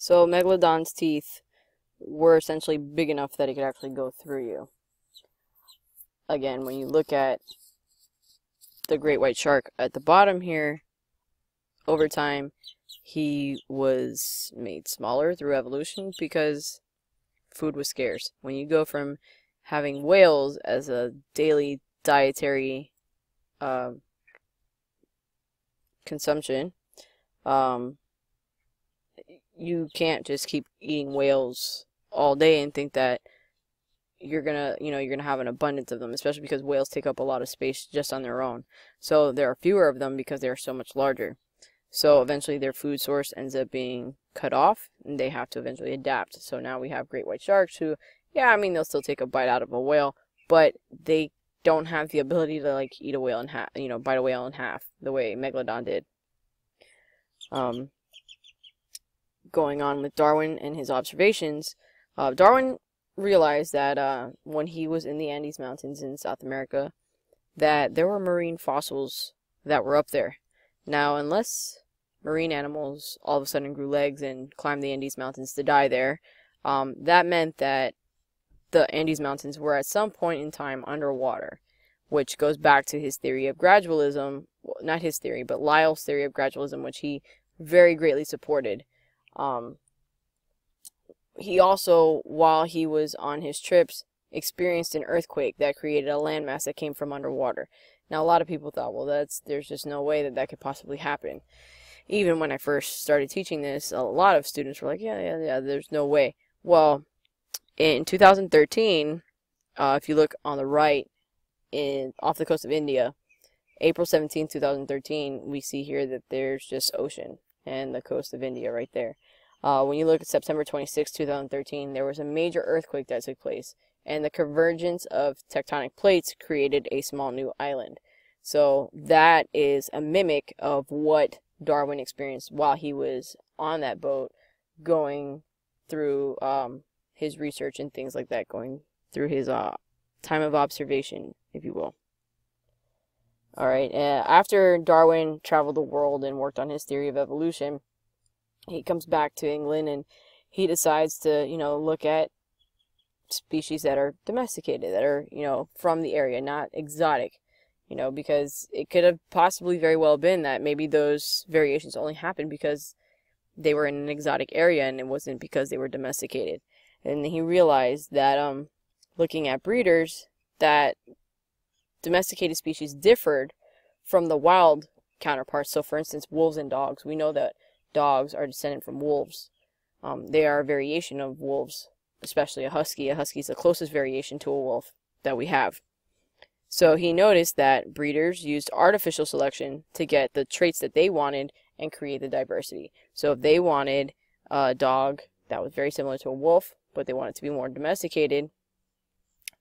So Megalodon's teeth were essentially big enough that it could actually go through you. Again, when you look at the great white shark at the bottom here, over time, he was made smaller through evolution because food was scarce. When you go from having whales as a daily dietary consumption, you can't just keep eating whales all day and think that you're gonna have an abundance of them, especially because whales take up a lot of space just on their own. So there are fewer of them because they're so much larger. So eventually their food source ends up being cut off, and they have to eventually adapt. So now we have great white sharks who, yeah, I mean, they'll still take a bite out of a whale, but they don't have the ability to like eat a whale in half, bite a whale in half the way Megalodon did. Going on with Darwin and his observations, Darwin realized that when he was in the Andes Mountains in South America, that there were marine fossils that were up there. Now, unless marine animals all of a sudden grew legs and climbed the Andes Mountains to die there, that meant that the Andes Mountains were at some point in time underwater, which goes back to his theory of gradualism. Well, not his theory, but Lyell's theory of gradualism, which he very greatly supported. He also, while he was on his trips, experienced an earthquake that created a landmass that came from underwater. Now, a lot of people thought, well, there's just no way that could possibly happen. Even when I first started teaching this, a lot of students were like, yeah, there's no way. Well, in 2013, if you look on the right, off the coast of India, April 17, 2013, we see here that there's just ocean and the coast of India right there. When you look at September 26, 2013, there was a major earthquake that took place, and the convergence of tectonic plates created a small new island. So that is a mimic of what Darwin experienced while he was on that boat, going through his research and things like that, going through his time of observation, if you will. Alright, after Darwin traveled the world and worked on his theory of evolution, he comes back to England and he decides to, look at species that are domesticated, that are, from the area, not exotic, because it could have possibly very well been that maybe those variations only happened because they were in an exotic area and it wasn't because they were domesticated. And he realized that, looking at breeders, that domesticated species differed from the wild counterparts. So, for instance, wolves and dogs. We know that dogs are descended from wolves. They are a variation of wolves, especially a husky. A husky is the closest variation to a wolf that we have. So he noticed that breeders used artificial selection to get the traits that they wanted and create the diversity. So if they wanted a dog that was very similar to a wolf, but they wanted to be more domesticated,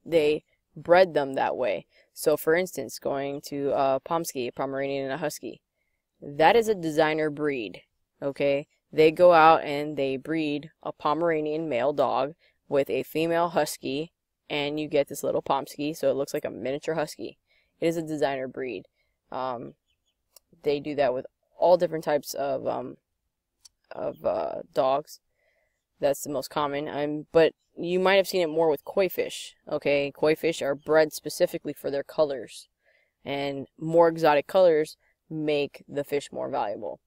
they bred them that way. So for instance, going to a Pomsky, a Pomeranian, and a Husky, that is a designer breed. Okay, they go out and they breed a Pomeranian male dog with a female husky, and you get this little Pomsky, so it looks like a miniature husky. It is a designer breed. They do that with all different types of dogs. That's the most common. But you might have seen it more with koi fish. Okay, koi fish are bred specifically for their colors, and more exotic colors make the fish more valuable.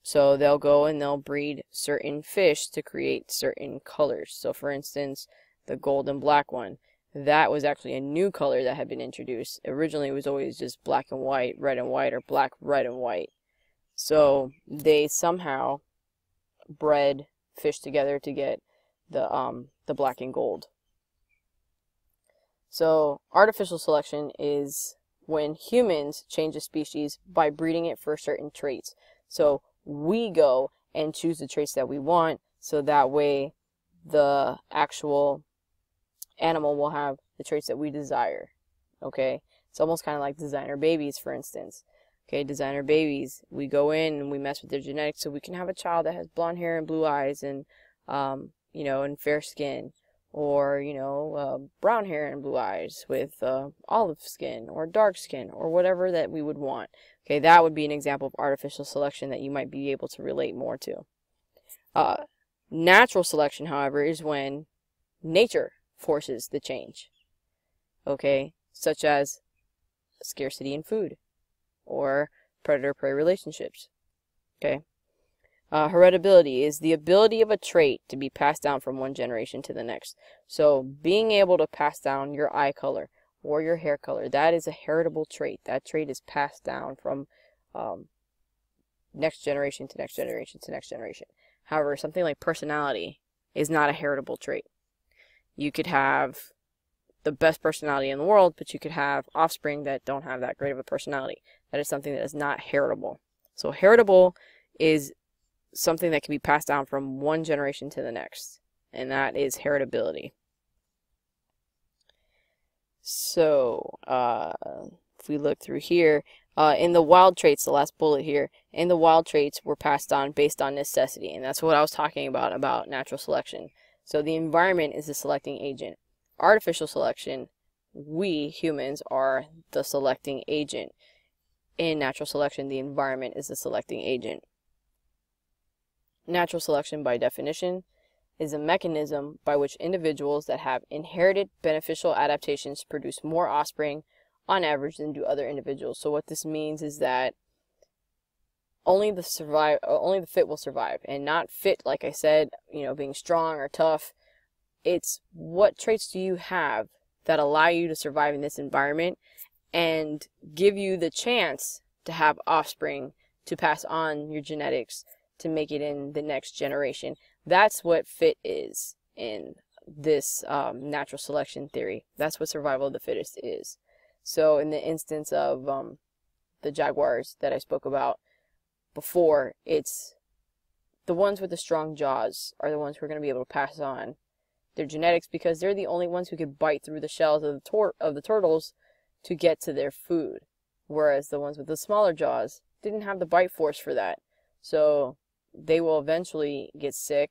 So they'll go and they'll breed certain fish to create certain colors. So for instance, the golden black one, that was actually a new color that had been introduced. Originally it was always just black and white, red and white, or black, red, and white. So they somehow bred fish together to get the black and gold. So artificial selection is when humans change a species by breeding it for certain traits. So we go and choose the traits that we want, so that way the actual animal will have the traits that we desire. Okay, it's almost kind of like designer babies, for instance. Okay, designer babies, we go in and we mess with their genetics so we can have a child that has blonde hair and blue eyes and and fair skin, or brown hair and blue eyes with olive skin or dark skin, or whatever that we would want. Okay, that would be an example of artificial selection that you might be able to relate more to. Natural selection, however, is when nature forces the change, okay, such as scarcity in food or predator-prey relationships, okay. Heritability is the ability of a trait to be passed down from one generation to the next. So being able to pass down your eye color or your hair color, that is a heritable trait. That trait is passed down from next generation to next generation to next generation. However, something like personality is not a heritable trait. You could have the best personality in the world, but you could have offspring that don't have that great of a personality. That is something that is not heritable. So heritable is something that can be passed down from one generation to the next, and that is heritability. So if we look through here, in the wild traits, the last bullet here, in the wild traits were passed on based on necessity, and that's what I was talking about natural selection. So the environment is the selecting agent. Artificial selection, we humans are the selecting agent. In natural selection, the environment is the selecting agent. Natural selection, by definition, is a mechanism by which individuals that have inherited beneficial adaptations produce more offspring on average than do other individuals. So what this means is that only the fit will survive, and not fit, like I said, being strong or tough. It's what traits do you have that allow you to survive in this environment and give you the chance to have offspring to pass on your genetics to make it in the next generation. That's what fit is in this natural selection theory. That's what survival of the fittest is. So in the instance of the jaguars that I spoke about before, it's the ones with the strong jaws are the ones who are going to be able to pass on their genetics, because they're the only ones who could bite through the shells of the turtles to get to their food, whereas the ones with the smaller jaws didn't have the bite force for that. So they will eventually get sick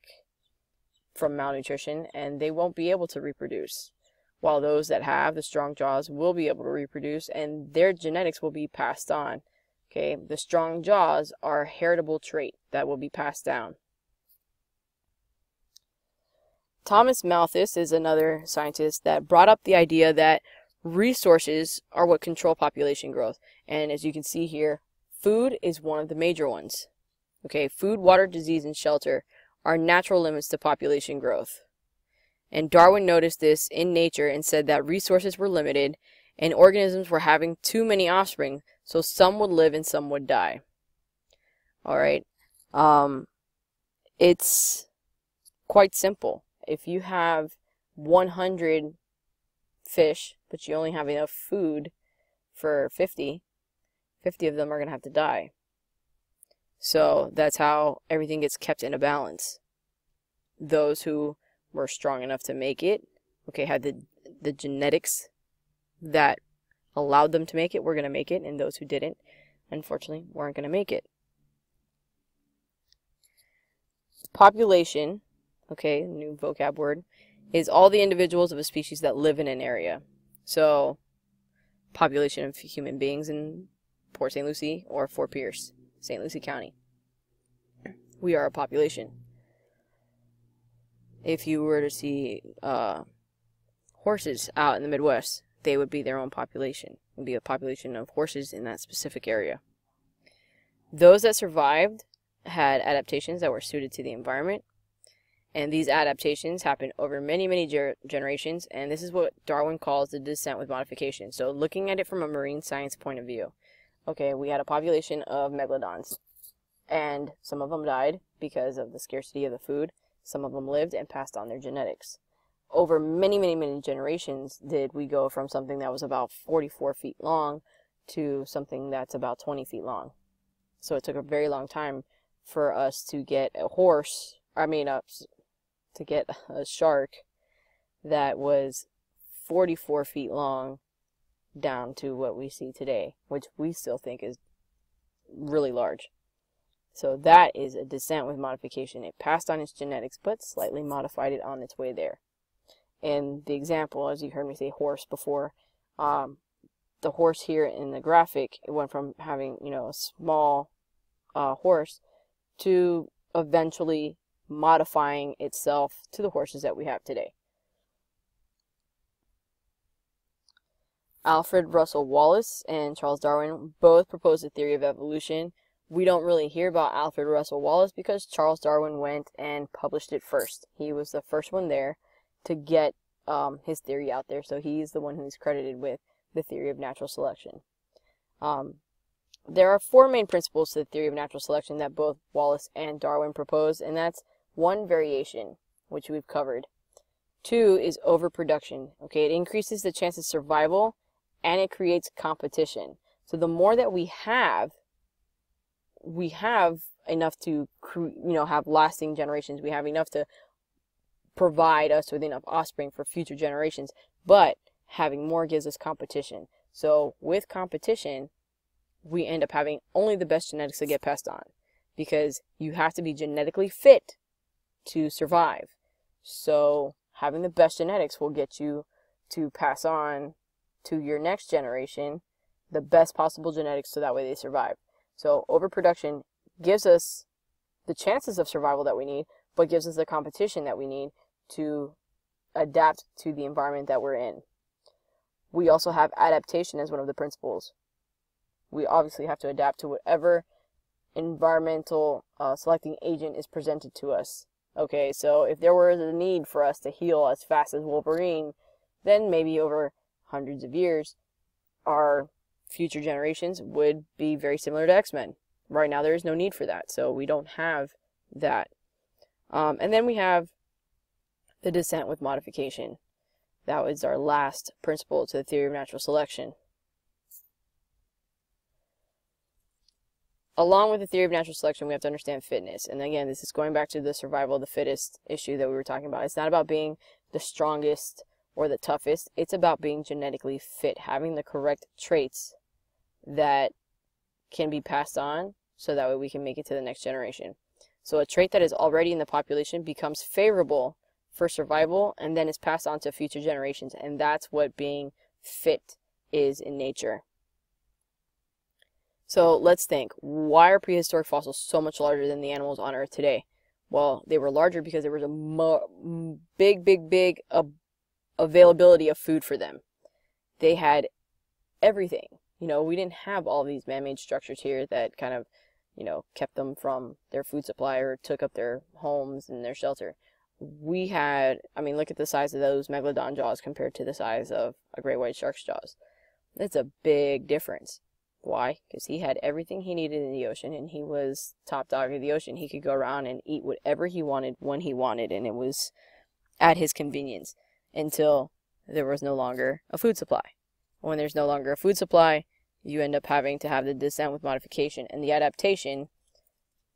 from malnutrition, and they won't be able to reproduce, while those that have the strong jaws will be able to reproduce, and their genetics will be passed on. Okay, the strong jaws are a heritable trait that will be passed down. Thomas Malthus is another scientist that brought up the idea that resources are what control population growth. And as you can see here, food is one of the major ones. Okay, food, water, disease, and shelter are natural limits to population growth. And Darwin noticed this in nature and said that resources were limited and organisms were having too many offspring, so some would live and some would die. Alright, it's quite simple. If you have 100 fish, but you only have enough food for 50 of them are going to have to die. So that's how everything gets kept in a balance. Those who were strong enough to make it, okay, had the genetics that allowed them to make it, were going to make it, and those who didn't, unfortunately, weren't going to make it. Population, okay, new vocab word, is all the individuals of a species that live in an area. So, population of human beings in Port St. Lucie or Fort Pierce, St. Lucie County. We are a population. If you were to see horses out in the Midwest, they would be their own population. It would be a population of horses in that specific area. Those that survived had adaptations that were suited to the environment, and these adaptations happened over many, many generations, and this is what Darwin calls the descent with modification. So looking at it from a marine science point of view, okay, we had a population of megalodons, and some of them died because of the scarcity of the food. Some of them lived and passed on their genetics. Over many, many, many generations did we go from something that was about 44 feet long to something that's about 20 feet long. So it took a very long time for us to get a to get a shark that was 44 feet long down to what we see today, which we still think is really large. So that is a descent with modification. It passed on its genetics, but slightly modified it on its way there. And the example, as you heard me say horse before, the horse here in the graphic, it went from having, a small horse to eventually modifying itself to the horses that we have today. Alfred Russel Wallace and Charles Darwin both proposed a theory of evolution. We don't really hear about Alfred Russel Wallace because Charles Darwin went and published it first. He was the first one there to get his theory out there, so he's the one who's credited with the theory of natural selection. There are 4 main principles to the theory of natural selection that both Wallace and Darwin proposed, and that's 1, variation, which we've covered. 2 is overproduction. Okay, it increases the chance of survival and it creates competition. So the more that we have enough to have lasting generations. We have enough to provide us with enough offspring for future generations, but having more gives us competition. So with competition, we end up having only the best genetics to get passed on, because you have to be genetically fit to survive. So having the best genetics will get you to pass on to your next generation the best possible genetics so that way they survive. So overproduction gives us the chances of survival that we need, but gives us the competition that we need to adapt to the environment that we're in. We also have adaptation as one of the principles. We obviously have to adapt to whatever environmental selecting agent is presented to us. Okay, so if there were the need for us to heal as fast as Wolverine, then maybe over hundreds of years, our future generations would be very similar to X-Men. Right now there is no need for that, so we don't have that. And then we have the descent with modification. That was our last principle to the theory of natural selection. Along with the theory of natural selection, we have to understand fitness. And again, this is going back to the survival of the fittest issue that we were talking about. It's not about being the strongest or the toughest. It's about being genetically fit, having the correct traits that can be passed on so that way we can make it to the next generation. So a trait that is already in the population becomes favorable for survival and then is passed on to future generations. And that's what being fit is in nature. So let's think, why are prehistoric fossils so much larger than the animals on Earth today? Well, they were larger because there was a big availability of food for them. They had everything. We didn't have all these man-made structures here that kind of, kept them from their food supply or took up their homes and their shelter. We had, look at the size of those megalodon jaws compared to the size of a great white shark's jaws. That's a big difference. Why? Because he had everything he needed in the ocean, and he was top dog of the ocean. He could go around and eat whatever he wanted when he wanted, and it was at his convenience until there was no longer a food supply. When there's no longer a food supply, you end up having to have the descent with modification and the adaptation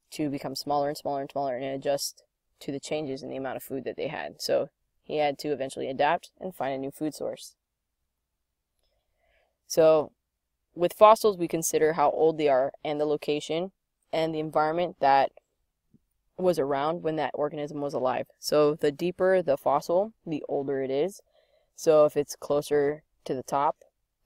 to become smaller and smaller and smaller and adjust to the changes in the amount of food that they had. So he had to eventually adapt and find a new food source. So with fossils, we consider how old they are and the location and the environment that was around when that organism was alive. So the deeper the fossil, the older it is. So if it's closer to the top,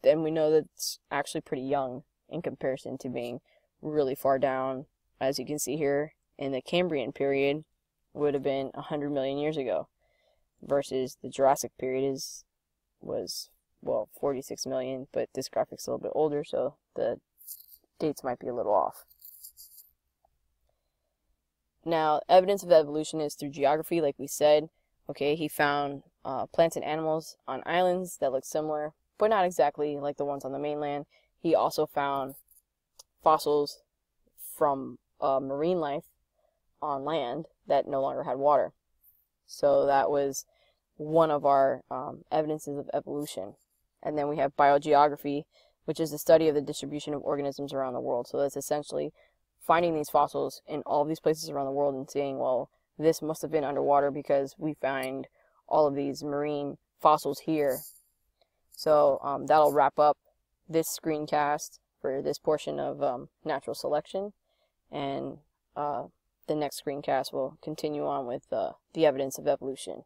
then we know that it's actually pretty young in comparison to being really far down. As you can see here, in the Cambrian period would have been 100 million years ago, versus the Jurassic period was 46 million, but this graphic's a little bit older, so the dates might be a little off. Now, evidence of evolution is through geography, like we said. Okay, he found plants and animals on islands that look similar, but not exactly like the ones on the mainland. He also found fossils from marine life on land that no longer had water. So that was one of our evidences of evolution. And then we have biogeography, which is the study of the distribution of organisms around the world. So that's essentially finding these fossils in all these places around the world and saying, well, this must have been underwater because we find all of these marine fossils here. So that'll wrap up this screencast for this portion of natural selection. And the next screencast will continue on with the evidence of evolution.